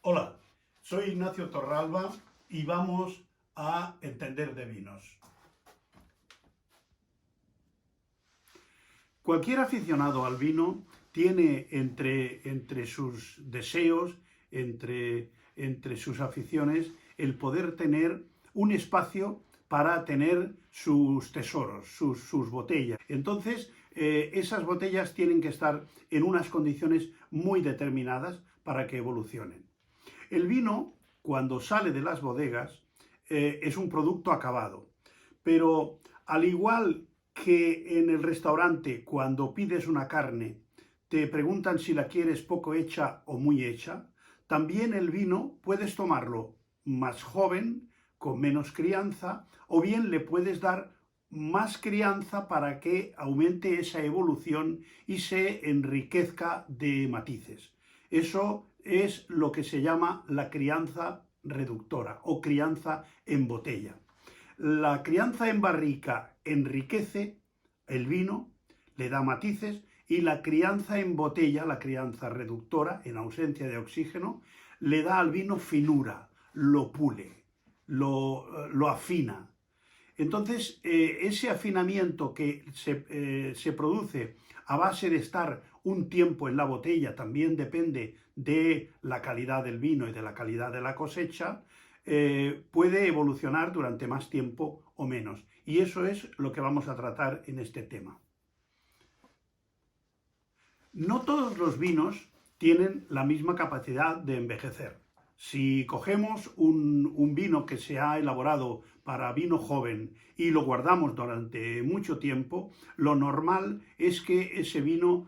Hola, soy Ignacio Torralba y vamos a entender de vinos. Cualquier aficionado al vino tiene entre sus deseos, entre sus aficiones, el poder tener un espacio para tener sus tesoros, sus botellas. Entonces, esas botellas tienen que estar en unas condiciones muy determinadas para que evolucionen. El vino, cuando sale de las bodegas, es un producto acabado, pero al igual que en el restaurante, cuando pides una carne, te preguntan si la quieres poco hecha o muy hecha, también el vino puedes tomarlo más joven, con menos crianza, o bien le puedes dar más crianza para que aumente esa evolución y se enriquezca de matices. Eso es lo que se llama la crianza reductora o crianza en botella. La crianza en barrica enriquece el vino, le da matices, y la crianza en botella, la crianza reductora, en ausencia de oxígeno, le da al vino finura, lo pule, lo afina. Entonces, ese afinamiento que se produce a base de estar un tiempo en la botella, también depende de la calidad del vino y de la calidad de la cosecha, puede evolucionar durante más tiempo o menos. Y eso es lo que vamos a tratar en este tema. No todos los vinos tienen la misma capacidad de envejecer. Si cogemos un vino que se ha elaborado para vino joven y lo guardamos durante mucho tiempo, lo normal es que ese vino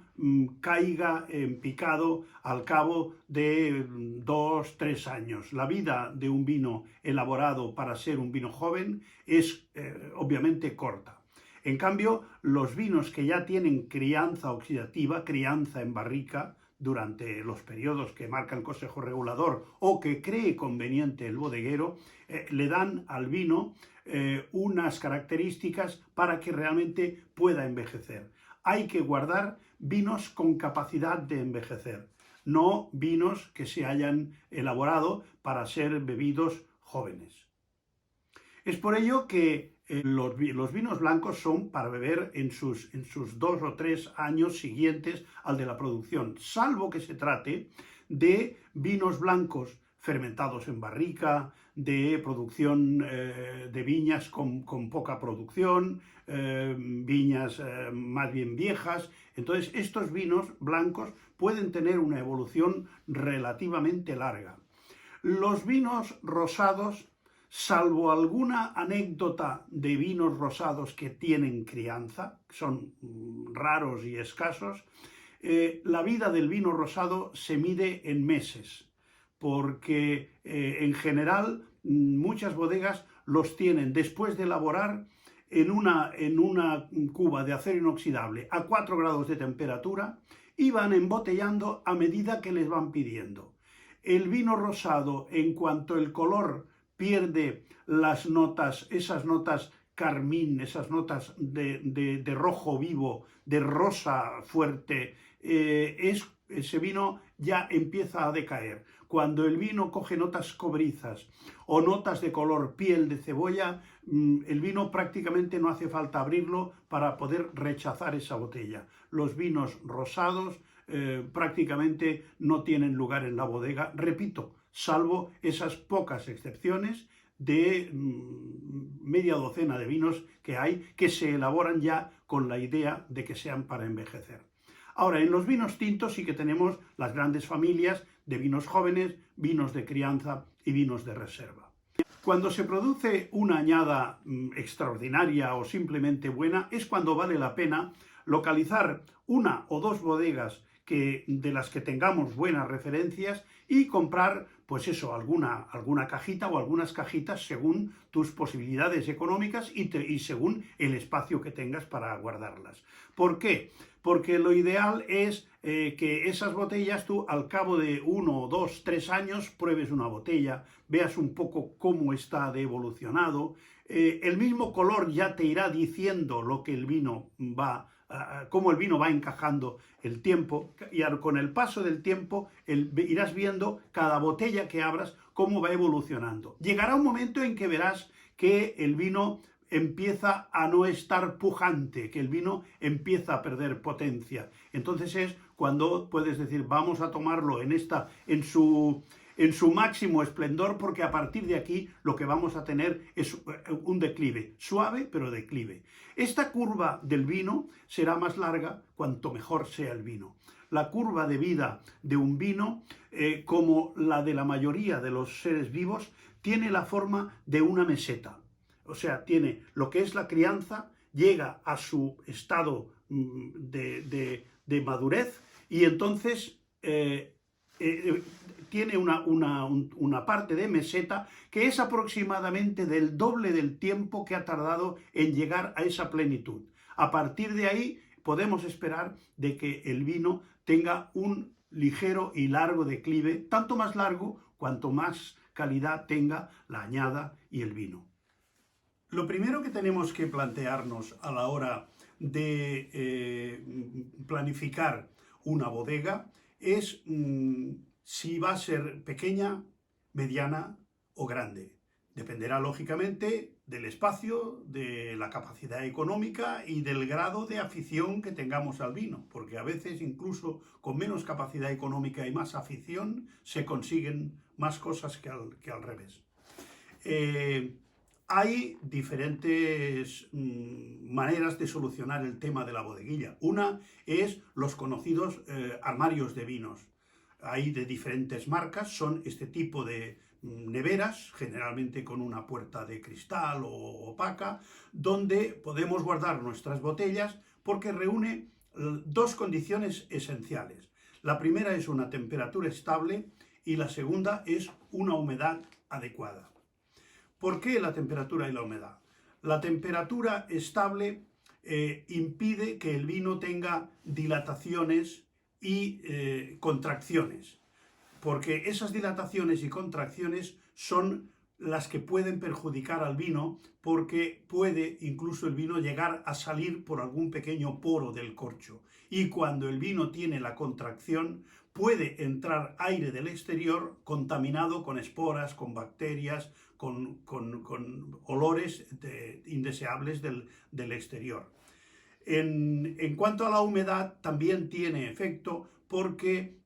caiga en picado al cabo de 2, 3 años. La vida de un vino elaborado para ser un vino joven es obviamente corta. En cambio, los vinos que ya tienen crianza oxidativa, crianza en barrica, durante los periodos que marca el Consejo Regulador o que cree conveniente el bodeguero, le dan al vino unas características para que realmente pueda envejecer. Hay que guardar vinos con capacidad de envejecer, no vinos que se hayan elaborado para ser bebidos jóvenes. Es por ello que los vinos blancos son para beber en sus 2 o 3 años siguientes al de la producción, salvo que se trate de vinos blancos fermentados en barrica, de producción de viñas con poca producción, viñas más bien viejas. Entonces, estos vinos blancos pueden tener una evolución relativamente larga. Los vinos rosados, salvo alguna anécdota de vinos rosados que tienen crianza, son raros y escasos, la vida del vino rosado se mide en meses, porque en general muchas bodegas los tienen después de elaborar en una cuba de acero inoxidable a 4 grados de temperatura y van embotellando a medida que les van pidiendo. El vino rosado, en cuanto el color pierde las notas, esas notas carmín, esas notas de rojo vivo, de rosa fuerte, ese vino ya empieza a decaer. Cuando el vino coge notas cobrizas o notas de color piel de cebolla, el vino prácticamente no hace falta abrirlo para poder rechazar esa botella. Los vinos rosados prácticamente no tienen lugar en la bodega, repito, salvo esas pocas excepciones de media docena de vinos que hay que se elaboran ya con la idea de que sean para envejecer. Ahora, en los vinos tintos sí que tenemos las grandes familias de vinos jóvenes, vinos de crianza y vinos de reserva. Cuando se produce una añada extraordinaria o simplemente buena, es cuando vale la pena localizar 1 o 2 bodegas de las que tengamos buenas referencias y comprar, pues eso, alguna cajita o algunas cajitas según tus posibilidades económicas y según el espacio que tengas para guardarlas. ¿Por qué? Porque lo ideal es que esas botellas tú al cabo de 1, 2, 3 años pruebes una botella, veas un poco cómo está de evolucionado, el mismo color ya te irá diciendo lo que el vino va, cómo el vino va encajando el tiempo, y con el paso del tiempo irás viendo cada botella que abras cómo va evolucionando. Llegará un momento en que verás que el vino empieza a no estar pujante, que el vino empieza a perder potencia. Entonces es cuando puedes decir, vamos a tomarlo en su máximo esplendor, porque a partir de aquí lo que vamos a tener es un declive, suave pero declive. Esta curva del vino será más larga cuanto mejor sea el vino. La curva de vida de un vino, como la de la mayoría de los seres vivos, tiene la forma de una meseta. O sea, tiene lo que es la crianza, llega a su estado de madurez, y entonces tiene una parte de meseta que es aproximadamente del doble del tiempo que ha tardado en llegar a esa plenitud. A partir de ahí podemos esperar de que el vino tenga un ligero y largo declive, tanto más largo cuanto más calidad tenga la añada y el vino. Lo primero que tenemos que plantearnos a la hora de planificar una bodega es si va a ser pequeña, mediana o grande. Dependerá lógicamente del espacio, de la capacidad económica y del grado de afición que tengamos al vino, porque a veces incluso con menos capacidad económica y más afición se consiguen más cosas que al revés. Hay diferentes maneras de solucionar el tema de la bodeguilla. Una es los conocidos armarios de vinos. Hay de diferentes marcas, son este tipo de neveras, generalmente con una puerta de cristal o opaca, donde podemos guardar nuestras botellas, porque reúne dos condiciones esenciales. La primera es una temperatura estable y la segunda es una humedad adecuada. ¿Por qué la temperatura y la humedad? La temperatura estable impide que el vino tenga dilataciones y contracciones, porque esas dilataciones y contracciones son las que pueden perjudicar al vino, porque puede incluso el vino llegar a salir por algún pequeño poro del corcho, y cuando el vino tiene la contracción puede entrar aire del exterior contaminado con esporas, con bacterias, con olores indeseables del exterior. En cuanto a la humedad, también tiene efecto, porque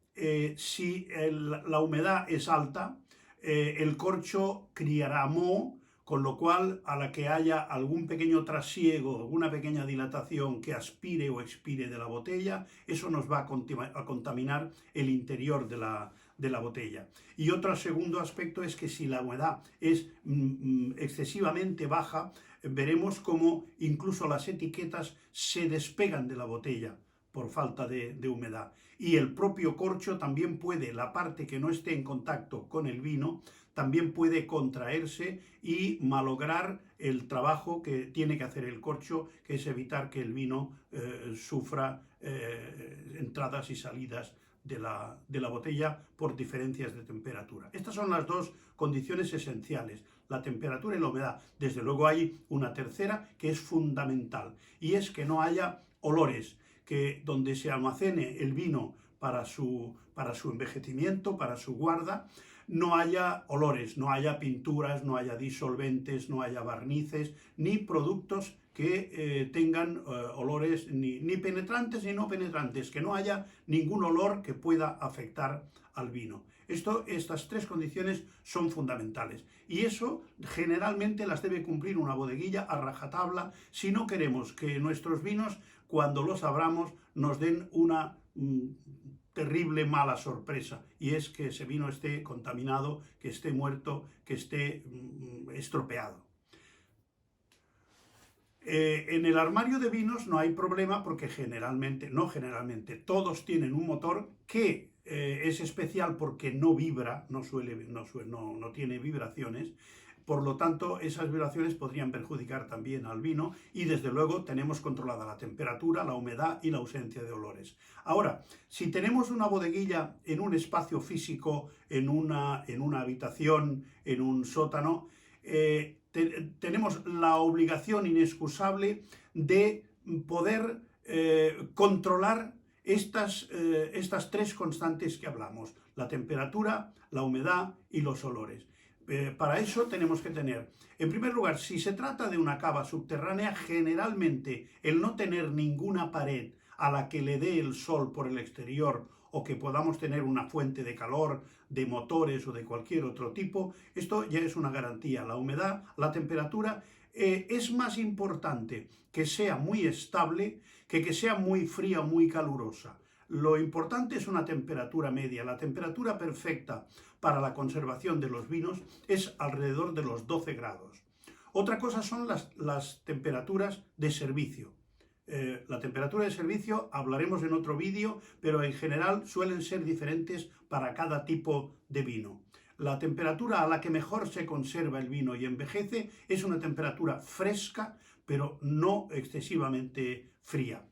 si la humedad es alta, el corcho criará moho, con lo cual a la que haya algún pequeño trasiego, alguna pequeña dilatación que aspire o expire de la botella, eso nos va a contaminar el interior de la botella. Y otro segundo aspecto es que si la humedad es excesivamente baja, veremos cómo incluso las etiquetas se despegan de la botella por falta de humedad. Y el propio corcho también puede, la parte que no esté en contacto con el vino, también puede contraerse y malograr el trabajo que tiene que hacer el corcho, que es evitar que el vino sufra entradas y salidas de la botella por diferencias de temperatura. Estas son las dos condiciones esenciales, la temperatura y la humedad. Desde luego hay una tercera que es fundamental, y es que no haya olores, que donde se almacene el vino para su envejecimiento, para su guarda, no haya olores, no haya pinturas, no haya disolventes, no haya barnices, ni productos que tengan olores ni penetrantes ni no penetrantes, que no haya ningún olor que pueda afectar al vino. Estas tres condiciones son fundamentales, y eso generalmente las debe cumplir una bodeguilla a rajatabla si no queremos que nuestros vinos, cuando los abramos, nos den una terrible mala sorpresa, y es que ese vino esté contaminado, que esté muerto, que esté estropeado. En el armario de vinos no hay problema, porque todos tienen un motor que es especial porque no vibra, no tiene vibraciones. Por lo tanto, esas vibraciones podrían perjudicar también al vino, y desde luego tenemos controlada la temperatura, la humedad y la ausencia de olores. Ahora, si tenemos una bodeguilla en un espacio físico, en una habitación, en un sótano, tenemos la obligación inexcusable de poder controlar estas tres constantes que hablamos: la temperatura, la humedad y los olores. Para eso tenemos que tener, en primer lugar, si se trata de una cava subterránea, generalmente el no tener ninguna pared a la que le dé el sol por el exterior, o que podamos tener una fuente de calor, de motores o de cualquier otro tipo, esto ya es una garantía. La humedad, la temperatura, es más importante que sea muy estable que sea muy fría o muy calurosa. Lo importante es una temperatura media. La temperatura perfecta para la conservación de los vinos es alrededor de los 12 grados. Otra cosa son las temperaturas de servicio. La temperatura de servicio hablaremos en otro vídeo, pero en general suelen ser diferentes para cada tipo de vino. La temperatura a la que mejor se conserva el vino y envejece es una temperatura fresca, pero no excesivamente fría.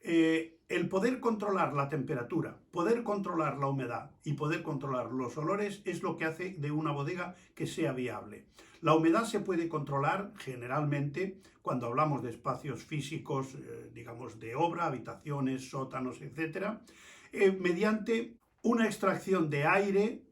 El poder controlar la temperatura, poder controlar la humedad y poder controlar los olores es lo que hace de una bodega que sea viable. La humedad se puede controlar generalmente cuando hablamos de espacios físicos, digamos de obra, habitaciones, sótanos, etc., mediante una extracción de aire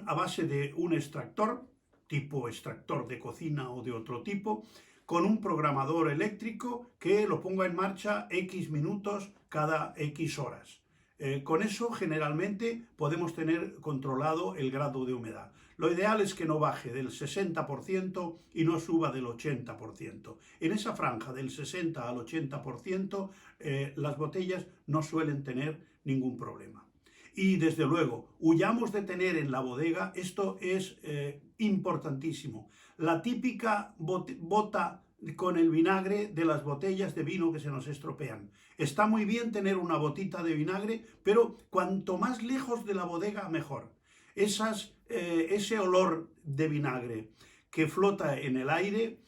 a base de un extractor, tipo extractor de cocina o de otro tipo, con un programador eléctrico que lo ponga en marcha X minutos cada X horas. Con eso generalmente podemos tener controlado el grado de humedad. Lo ideal es que no baje del 60% y no suba del 80%. En esa franja del 60 al 80%, las botellas no suelen tener ningún problema. Y desde luego, huyamos de tener en la bodega, esto es importantísimo, la típica bota con el vinagre de las botellas de vino que se nos estropean. Está muy bien tener una botita de vinagre, pero cuanto más lejos de la bodega, mejor. Ese olor de vinagre que flota en el aire,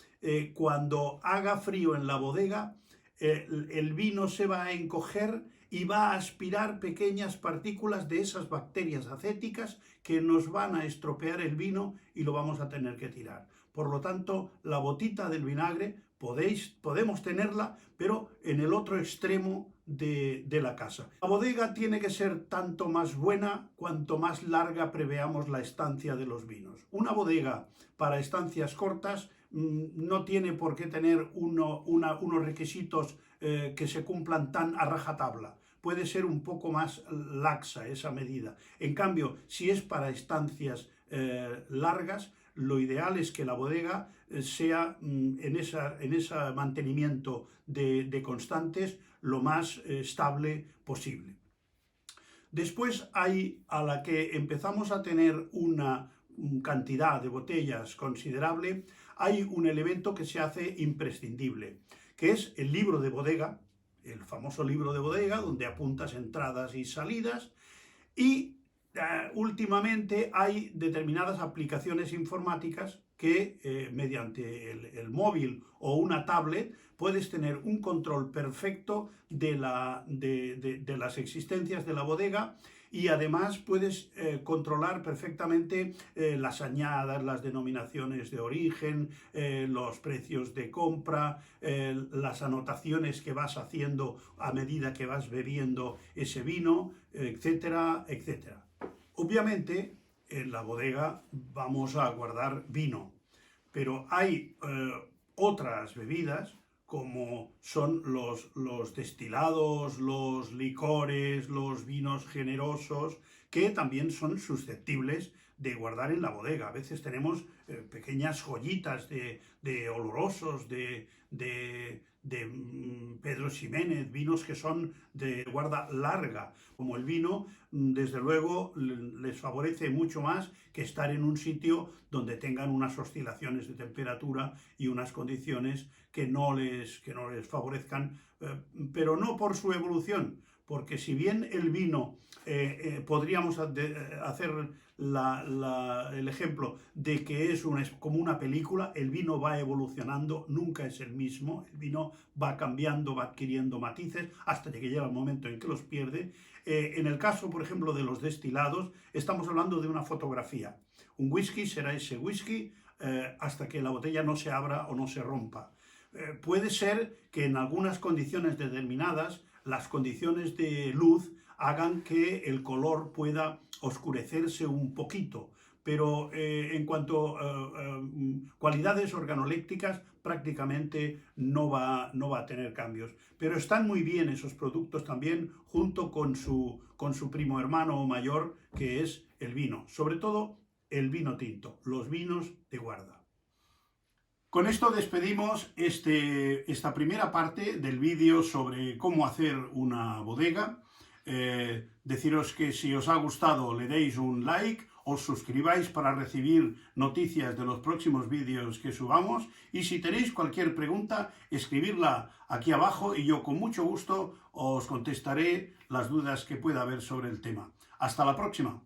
cuando haga frío en la bodega, el vino se va a encoger y va a aspirar pequeñas partículas de esas bacterias acéticas que nos van a estropear el vino y lo vamos a tener que tirar. Por lo tanto, la botita del vinagre podemos tenerla, pero en el otro extremo de la casa. La bodega tiene que ser tanto más buena cuanto más larga preveamos la estancia de los vinos. Una bodega para estancias cortas no tiene por qué tener unos requisitos que se cumplan tan a rajatabla. Puede ser un poco más laxa esa medida. En cambio, si es para estancias largas, lo ideal es que la bodega sea en ese mantenimiento de constantes lo más estable posible. Después hay, a la que empezamos a tener una cantidad de botellas considerable, hay un elemento que se hace imprescindible, que es el libro de bodega, el famoso libro de bodega, donde apuntas entradas y salidas, y últimamente hay determinadas aplicaciones informáticas que mediante el móvil o una tablet puedes tener un control perfecto de las existencias de la bodega, y además puedes controlar perfectamente las añadas, las denominaciones de origen, los precios de compra, las anotaciones que vas haciendo a medida que vas bebiendo ese vino, etcétera, etcétera. Obviamente, en la bodega vamos a guardar vino, pero hay otras bebidas, como son los destilados, los licores, los vinos generosos, que también son susceptibles de guardar en la bodega. A veces tenemos pequeñas joyitas de olorosos, de Pedro Ximénez, vinos que son de guarda larga. Como el vino, desde luego, les favorece mucho más que estar en un sitio donde tengan unas oscilaciones de temperatura y unas condiciones que no les favorezcan, pero no por su evolución, porque si bien el vino, podríamos hacer el ejemplo de que es como una película, el vino va evolucionando, nunca es el mismo, el vino va cambiando, va adquiriendo matices hasta que llega el momento en que los pierde. En el caso, por ejemplo, de los destilados, estamos hablando de una fotografía. Un whisky será ese whisky, hasta que la botella no se abra o no se rompa. Puede ser que en algunas condiciones determinadas las condiciones de luz hagan que el color pueda oscurecerse un poquito, pero en cuanto a cualidades organolépticas prácticamente no va a tener cambios. Pero están muy bien esos productos también junto con su primo hermano mayor, que es el vino, sobre todo el vino tinto, los vinos de guarda. Con esto despedimos esta primera parte del vídeo sobre cómo hacer una bodega. Deciros que si os ha gustado le deis un like, os suscribáis para recibir noticias de los próximos vídeos que subamos, y si tenéis cualquier pregunta, escribidla aquí abajo y yo con mucho gusto os contestaré las dudas que pueda haber sobre el tema. Hasta la próxima.